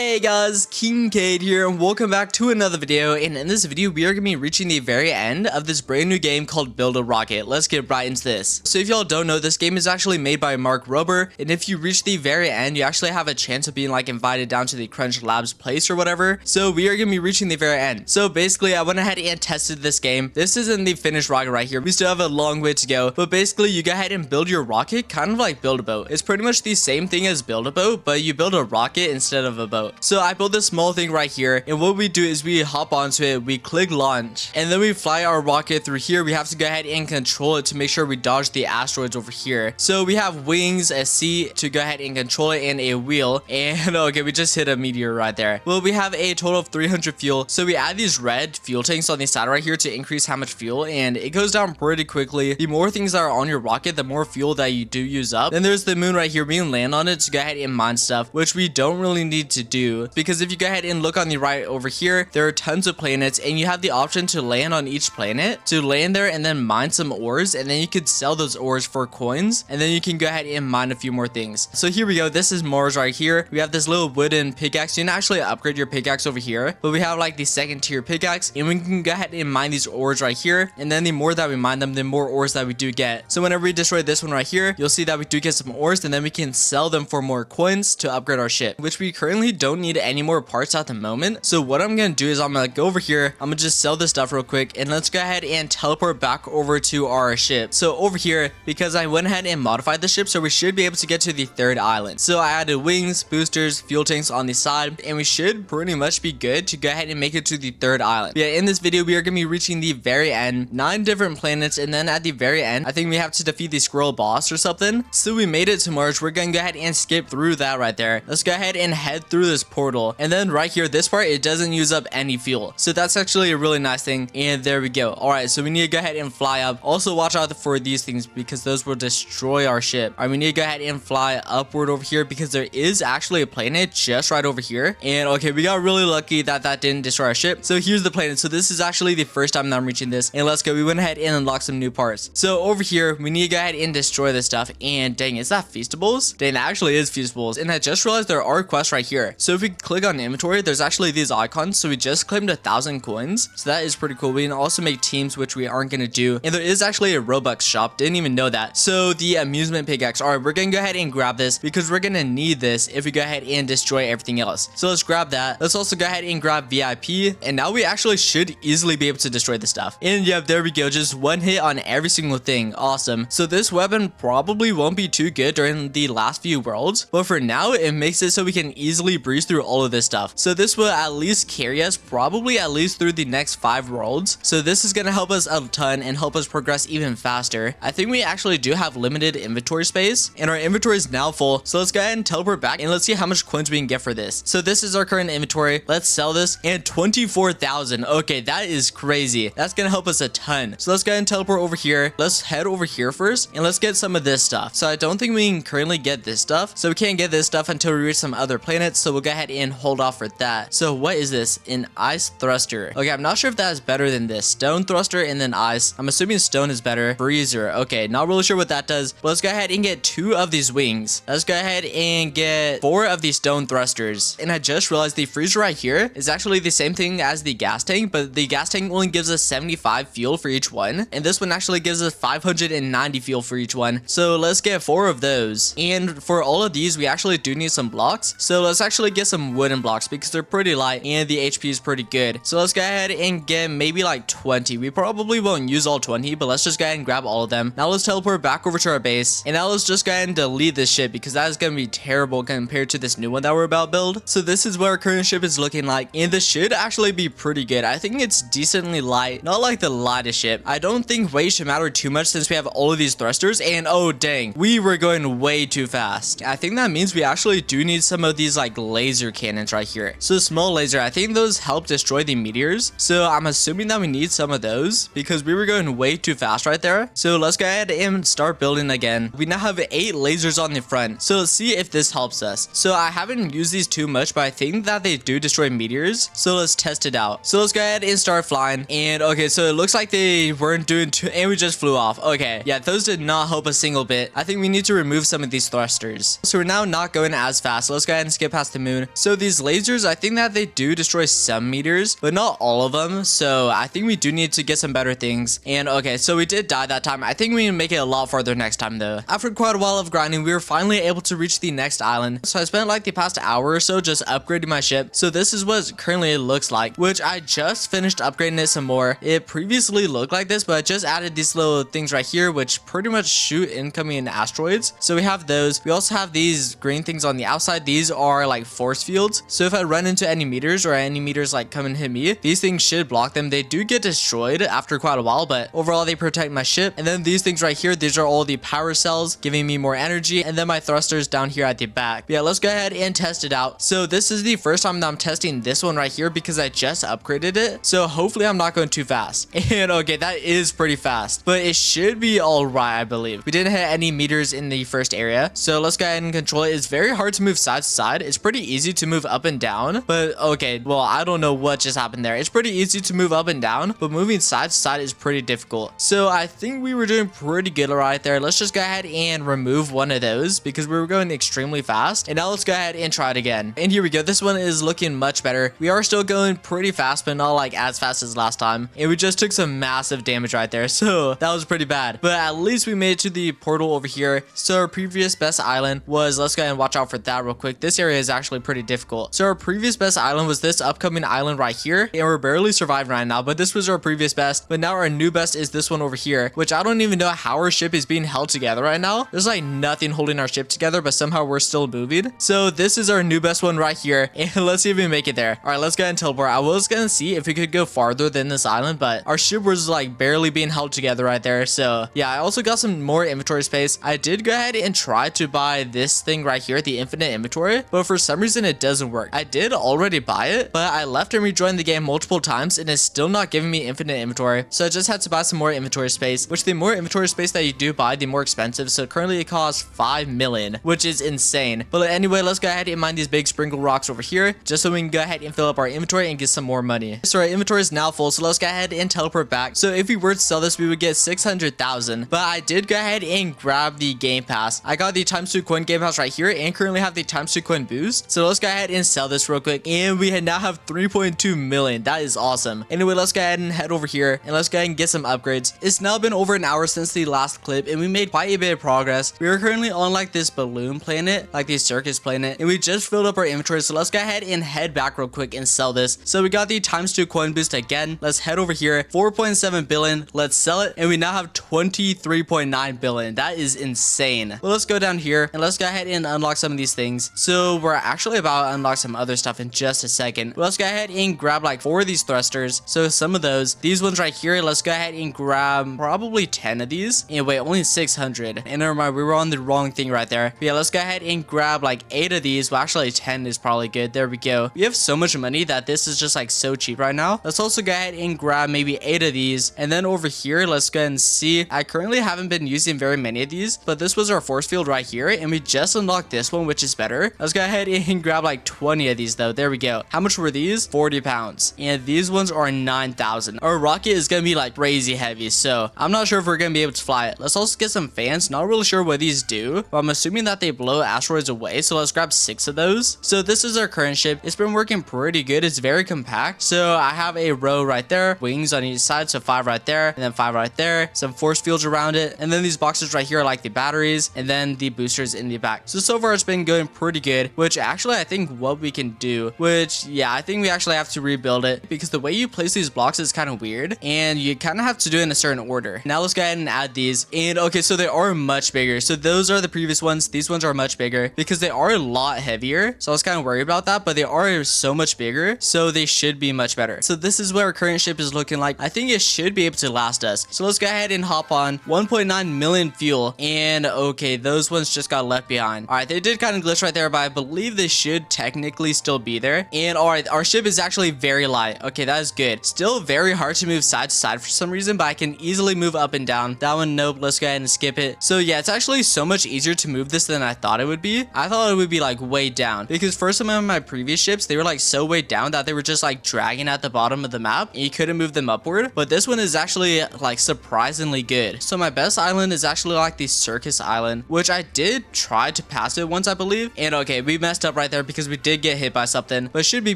Hey guys, Kingkade here, and welcome back to another video. And in this video, we are going to be reaching the very end of this brand new game called Build a Rocket. Let's get right into this. So if y'all don't know, this game is actually made by Mark Rober, and if you reach the very end, you actually have a chance of being like invited down to the Crunch Labs place or whatever. So we are going to be reaching the very end. So basically, I went ahead and tested this game. This isn't the finished rocket right here. We still have a long way to go, but basically, you go ahead and build your rocket, kind of like build a boat. It's pretty much the same thing as build a boat, but you build a rocket instead of a boat. So I built this small thing right here, and what we do is we hop onto it, we click launch, and then we fly our rocket through here. We have to go ahead and control it to make sure we dodge the asteroids over here. So we have wings, a seat to go ahead and control it, and a wheel. And okay, we just hit a meteor right there. Well, we have a total of 300 fuel, so we add these red fuel tanks on the side right here to increase how much fuel, and it goes down pretty quickly. The more things that are on your rocket, the more fuel that you do use up. Then there's the moon right here. We can land on it to go ahead and mine stuff, which we don't really need to do, because if you go ahead and look on the right over here, there are tons of planets, and you have the option to land on each planet, to land there and then mine some ores, and then you could sell those ores for coins, and then you can go ahead and mine a few more things. So here we go. This is Mars right here. We have this little wooden pickaxe. You can actually upgrade your pickaxe over here, but we have like the second tier pickaxe, and we can go ahead and mine these ores right here, and then the more that we mine them, the more ores that we do get. So whenever we destroy this one right here, you'll see that we do get some ores, and then we can sell them for more coins to upgrade our ship, which we currently don't need any more parts at the moment. So what I'm gonna do is I'm gonna go over here, I'm gonna just sell this stuff real quick, and let's go ahead and teleport back over to our ship. So over here, because I went ahead and modified the ship, so we should be able to get to the third island. So I added wings, boosters, fuel tanks on the side, and we should pretty much be good to go ahead and make it to the third island. Yeah, in this video we are gonna be reaching the very end, 9 different planets, and then at the very end I think we have to defeat the squirrel boss or something. So we made it to Mars. We're gonna go ahead and skip through that right there. Let's go ahead and head through this portal, and then right here, this part, it doesn't use up any fuel, so that's actually a really nice thing. And there we go. All right, so we need to go ahead and fly up. Also watch out for these things, because those will destroy our ship. All right, we need to go ahead and fly upward over here, because there is actually a planet just right over here. And okay, we got really lucky that that didn't destroy our ship. So here's the planet. So this is actually the first time that I'm reaching this, and let's go. We went ahead and unlocked some new parts. So over here, we need to go ahead and destroy this stuff. And dang, is that Feastables? Dang, that actually is Feastables. And I just realized there are quests right here. So if we click on inventory, there's actually these icons. So we just claimed 1,000 coins, so that is pretty cool. We can also make teams, which we aren't gonna do, and there is actually a Robux shop. Didn't even know that. So the amusement pickaxe. All right, we're gonna go ahead and grab this, because we're gonna need this if we go ahead and destroy everything else. So let's grab that. Let's also go ahead and grab VIP, and now we actually should easily be able to destroy the stuff. And yep, there we go. Just one hit on every single thing. Awesome. So this weapon probably won't be too good during the last few worlds, but for now it makes it so we can easily breeze through all of this stuff. So this will at least carry us probably at least through the next 5 worlds. So this is gonna help us a ton and help us progress even faster. I think we actually do have limited inventory space, and our inventory is now full. So let's go ahead and teleport back, and let's see how much coins we can get for this. So this is our current inventory. Let's sell this, and 24,000. Okay, that is crazy. That's gonna help us a ton. So let's go ahead and teleport over here. Let's head over here first, and let's get some of this stuff. So I don't think we can currently get this stuff. So we can't get this stuff until we reach some other planets. So we'll go ahead and hold off for that. So what is this? An ice thruster. Okay, I'm not sure if that is better than this. Stone thruster and then ice. I'm assuming stone is better. Freezer. Okay, not really sure what that does. But let's go ahead and get 2 of these wings. Let's go ahead and get 4 of these stone thrusters. And I just realized the freezer right here is actually the same thing as the gas tank, but the gas tank only gives us 75 fuel for each one, and this one actually gives us 590 fuel for each one. So let's get 4 of those. And for all of these, we actually do need some blocks. So let's actually get some wooden blocks, because they're pretty light and the HP is pretty good. So let's go ahead and get maybe like 20. We probably won't use all 20, but let's just go ahead and grab all of them. Now let's teleport back over to our base, and now let's just go ahead and delete this ship, because that is going to be terrible compared to this new one that we're about to build. So this is what our current ship is looking like, and this should actually be pretty good. I think it's decently light, not like the lightest ship. I don't think weight should matter too much since we have all of these thrusters, and oh dang, we were going way too fast. I think that means we actually do need some of these like laser cannons right here. So small laser, I think those help destroy the meteors. So I'm assuming that we need some of those, because we were going way too fast right there. So let's go ahead and start building again. We now have 8 lasers on the front. So let's see if this helps us. So I haven't used these too much, but I think that they do destroy meteors. So let's test it out. So let's go ahead and start flying. And okay, so it looks like they weren't doing too, and we just flew off. Okay, yeah, those did not help a single bit. I think we need to remove some of these thrusters. So we're now not going as fast. So let's go ahead and skip past the moon. moon. So these lasers, I think that they do destroy some meters, but not all of them. So I think we do need to get some better things. And okay, so we did die that time. I think we can make it a lot farther next time though. After quite a while of grinding, we were finally able to reach the next island. So I spent like the past hour or so just upgrading my ship. So this is what currently it looks like, which I just finished upgrading it some more. It previously looked like this, but I just added these little things right here, which pretty much shoot incoming asteroids. So we have those. We also have these green things on the outside. These are like force fields. So if I run into any meters or any meters like come and hit me, these things should block them. They do get destroyed after quite a while, but overall they protect my ship. And then these things right here, these are all the power cells giving me more energy, and then my thrusters down here at the back. But yeah, let's go ahead and test it out. So this is the first time that I'm testing this one right here because I just upgraded it. So hopefully I'm not going too fast. And okay, that is pretty fast, but it should be all right, I believe. We didn't hit any meters in the first area, so let's go ahead and control it. It's very hard to move side to side. It's pretty easy to move up and down, but okay, well, I don't know what just happened there. It's pretty easy to move up and down, but moving side to side is pretty difficult. So I think we were doing pretty good right there. Let's just go ahead and remove one of those because we were going extremely fast. And now let's go ahead and try it again. And here we go. This one is looking much better. We are still going pretty fast, but not like as fast as last time. And we just took some massive damage right there. So that was pretty bad, but at least we made it to the portal over here. So our previous best island was, let's go ahead and watch out for that real quick. This area is actually pretty difficult. So our previous best island was this upcoming island right here. And we're barely surviving right now, but this was our previous best. But now our new best is this one over here, which I don't even know how our ship is being held together right now. There's like nothing holding our ship together, but somehow we're still moving. So this is our new best one right here. And let's see if we make it there. All right, let's go ahead and teleport. I was gonna see if we could go farther than this island, but our ship was like barely being held together right there. So yeah, I also got some more inventory space. I did go ahead and try to buy this thing right here, the infinite inventory, but for some reason it doesn't work. I did already buy it, but I left and rejoined the game multiple times and it's still not giving me infinite inventory. So I just had to buy some more inventory space, which the more inventory space that you do buy, the more expensive. So currently it costs 5 million, which is insane. But anyway, let's go ahead and mine these big sprinkle rocks over here just so we can go ahead and fill up our inventory and get some more money. So our inventory is now full, so let's go ahead and teleport back. So if we were to sell this, we would get 600,000, but I did go ahead and grab the game pass. I got the ×2 coin game pass right here and currently have the ×2 coin boost. So let's go ahead and sell this real quick, and we now have 3.2 million. That is awesome. Anyway, let's go ahead and head over here and let's go ahead and get some upgrades. It's now been over an hour since the last clip and we made quite a bit of progress. We are currently on like this balloon planet, like the circus planet, and we just filled up our inventory. So let's go ahead and head back real quick and sell this. So we got the ×2 coin boost again. Let's head over here. 4.7 billion. Let's sell it, and we now have 23.9 billion. That is insane. Well, let's go down here and let's go ahead and unlock some of these things. So we're actually about to unlock some other stuff in just a second. But let's go ahead and grab like 4 of these thrusters. So some of these ones right here, let's go ahead and grab probably 10 of these. And wait, only 600. And never mind, we were on the wrong thing right there. But yeah, let's go ahead and grab like 8 of these. Well, actually 10 is probably good. There we go. We have so much money that this is just like so cheap right now. Let's also go ahead and grab maybe 8 of these. And then over here, let's go ahead and see. I currently haven't been using very many of these, but this was our force field right here. And we just unlocked this one, which is better. Let's go ahead and grab like 20 of these though. There we go. How much were these? 40 pounds. And these ones are 9,000. Our rocket is going to be like crazy heavy, so I'm not sure if we're going to be able to fly it. Let's also get some fans. Not really sure what these do, but I'm assuming that they blow asteroids away. So let's grab 6 of those. So this is our current ship. It's been working pretty good. It's very compact. So I have a row right there, wings on each side. So 5 right there, and then 5 right there, some force fields around it. And then these boxes right here are like the batteries, and then the boosters in the back. So far it's been going pretty good, which actually I think what we can do, which yeah, I think we actually have to rebuild it because the way you place these blocks is kind of weird and you kind of have to do it in a certain order. Now let's go ahead and add these. And okay, so they are much bigger. So those are the previous ones. These ones are much bigger because they are a lot heavier. So I was kind of worried about that, but they are so much bigger, so they should be much better. So this is what our current ship is looking like. I think it should be able to last us. So let's go ahead and hop on. 1.9 million fuel. And okay, those ones just got left behind. All right, they did kind of glitch right there, but I believe they should technically still be there. And all right, our ship is actually very light. Okay, that is good. Still very hard to move side to side for some reason, but I can easily move up and down. That one, nope. Let's go ahead and skip it. So yeah, it's actually so much easier to move this than I thought it would be. I thought it would be like way down because for some of my previous ships, they were like so way down that they were just like dragging at the bottom of the map and you couldn't move them upward. But this one is actually like surprisingly good. So my best island is actually like the circus island, which I did try to pass it once, I believe. And okay, we messed up up right there because we did get hit by something, but it should be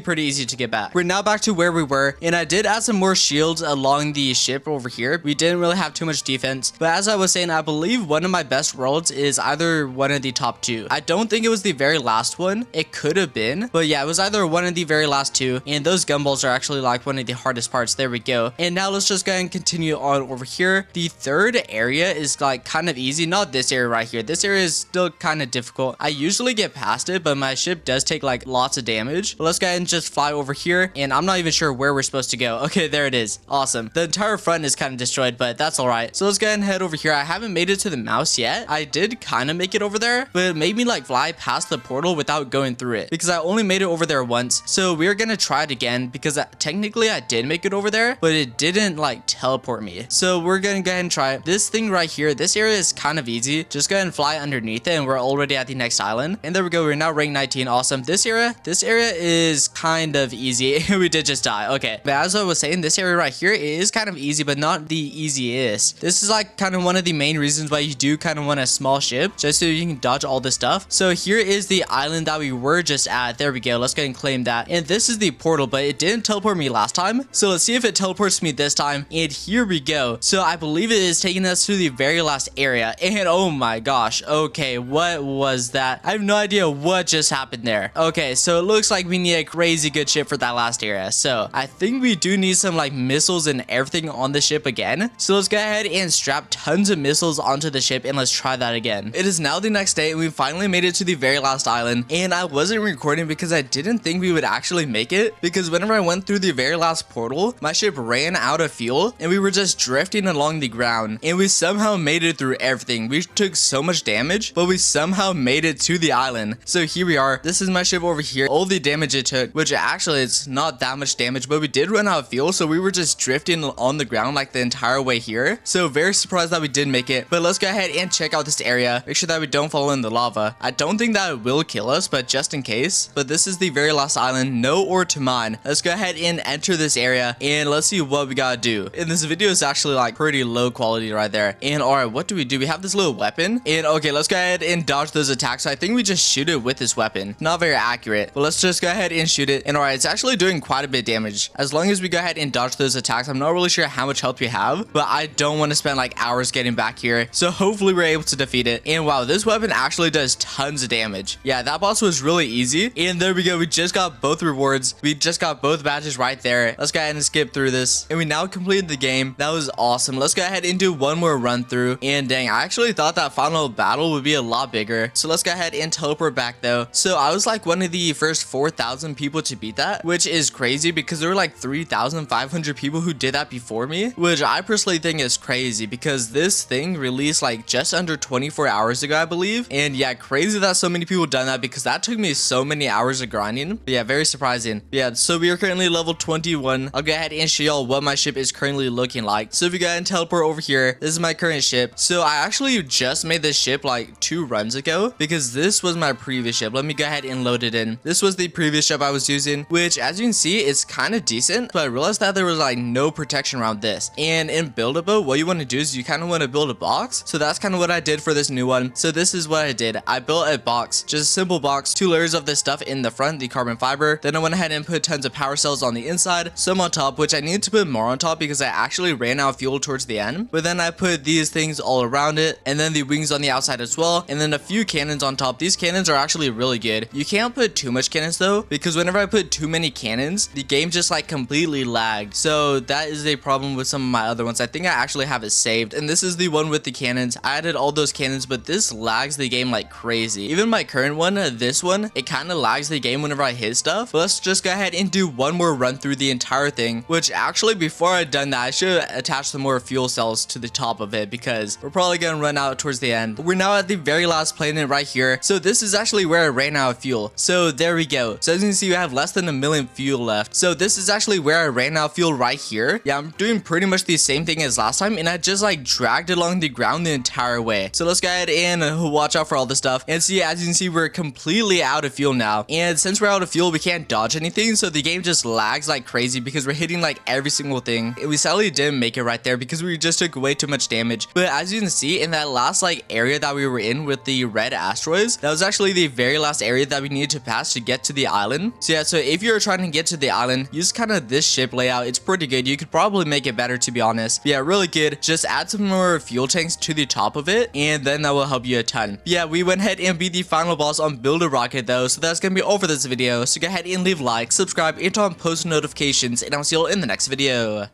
pretty easy to get back. We're now back to where we were, and I did add some more shields along the ship over here. We didn't really have too much defense, but as I was saying, I believe one of my best worlds is either one of the top two. I don't think it was the very last one. It could have been, but yeah, it was either one of the very last two, and those gumballs are actually like one of the hardest parts. There we go. And now let's just go ahead and continue on over here. The third area is like kind of easy. Not this area right here. This area is still kind of difficult. I usually get past it, but my ship does take like lots of damage. But let's go ahead and just fly over here, and I'm not even sure where we're supposed to go. Okay, there it is. Awesome. The entire front is kind of destroyed, but that's all right. So let's go ahead and head over here. I haven't made it to the mouse yet. I did kind of make it over there, but it made me like fly past the portal without going through it because I only made it over there once. So we're gonna try it again because technically I did make it over there, but it didn't like teleport me. So we're gonna go ahead and try it. This thing right here, this area is kind of easy. Just go ahead and fly underneath it, and we're already at the next island. And there we go. We're now rank 19. Awesome. This area is kind of easy. We did just die. Okay. But as I was saying, this area right here is kind of easy, but not the easiest. This is like kind of one of the main reasons why you do kind of want a small ship, just so you can dodge all this stuff. So here is the island that we were just at. There we go. Let's go ahead and claim that. And this is the portal, but it didn't teleport me last time. So let's see if it teleports me this time. And here we go. So I believe it is taking us to the very last area. And oh my gosh. Okay, what was that? I have no idea what just happened there. Okay, so it looks like we need a crazy good ship for that last area. So I think we do need some like missiles and everything on the ship again. So let's go ahead and strap tons of missiles onto the ship, and let's try that again. It is now the next day, and we finally made it to the very last island. And I wasn't recording because I didn't think we would actually make it, because whenever I went through the very last portal, my ship ran out of fuel and we were just drifting along the ground, and we somehow made it through everything. We took so much damage, but we somehow made it to the island. So here we are. This is my ship over here. All the damage it took, which actually it's not that much damage, but we did run out of fuel, so we were just drifting on the ground like the entire way here. So very surprised that we did make it. But let's go ahead and check out this area. Make sure that we don't fall in the lava. I don't think that it will kill us, but just in case. But this is the very last island. No ore to mine. Let's go ahead and enter this area, and let's see what we gotta do. And this video is actually like pretty low quality right there. And all right, what do? We have this little weapon, and okay, let's go ahead and dodge those attacks. So I think we just shoot it with this weapon. Not very accurate, but let's just go ahead and shoot it. And all right, it's actually doing quite a bit of damage. As long as we go ahead and dodge those attacks. I'm not really sure how much health we have, but I don't want to spend like hours getting back here. So hopefully we're able to defeat it. And wow, this weapon actually does tons of damage. Yeah, that boss was really easy. And there we go. We just got both rewards. We just got both badges right there. Let's go ahead and skip through this. And we now completed the game. That was awesome. Let's go ahead and do one more run through. And dang, I actually thought that final battle would be a lot bigger. So let's go ahead and teleport back though. So I was like one of the first 4,000 people to beat that, which is crazy because there were like 3,500 people who did that before me, which I personally think is crazy because this thing released like just under 24 hours ago, I believe. And yeah, crazy that so many people done that because that took me so many hours of grinding. But yeah, very surprising. Yeah, so we are currently level 21. I'll go ahead and show y'all what my ship is currently looking like. So if you go ahead and teleport over here, this is my current ship. So I actually just made this ship like 2 runs ago because this was my previous ship. Let me go ahead and load it in. This was the previous ship I was using, which as you can see, it's kind of decent, but I realized that there was like no protection around this. And in Build-A-Boat, what you want to do is you kind of want to build a box. So that's kind of what I did for this new one. So this is what I did. I built a box, just a simple box, 2 layers of this stuff in the front, the carbon fiber. Then I went ahead and put tons of power cells on the inside, some on top, which I needed to put more on top because I actually ran out of fuel towards the end. But then I put these things all around it, and then the wings on the outside as well, and then a few cannons on top. These cannons are actually really good. You can't put too much cannons though, because whenever I put too many cannons, the game just like completely lagged. So that is a problem with some of my other ones. I think I actually have it saved, and this is the one with the cannons. I added all those cannons, but this lags the game like crazy. Even my current one, this one, it kind of lags the game whenever I hit stuff. But let's just go ahead and do one more run through the entire thing, which actually before I done that, I should attach some more fuel cells to the top of it because we're probably gonna run out towards the end. We're now at the very last planet right here. So this is actually where I ran out of fuel. So there we go. So as you can see, we have less than 1 million fuel left. So this is actually where I ran out of fuel right here. Yeah, I'm doing pretty much the same thing as last time, and I just like dragged it along the ground the entire way. So let's go ahead and watch out for all this stuff. And see, as you can see, we're completely out of fuel now. And since we're out of fuel, we can't dodge anything. So the game just lags like crazy because we're hitting like every single thing. And we sadly didn't make it right there because we just took way too much damage. But as you can see, in that last like area that we were in with the red asteroids, that was actually the very last area that we need to pass to get to the island. So yeah, so if you're trying to get to the island, use kind of this ship layout. It's pretty good. You could probably make it better, to be honest. But yeah, really good. Just add some more fuel tanks to the top of it, and then that will help you a ton. But yeah, we went ahead and beat the final boss on Build a Rocket though, so that's gonna be all for this video. So go ahead and leave a like, subscribe, and turn on post notifications, and I'll see you all in the next video.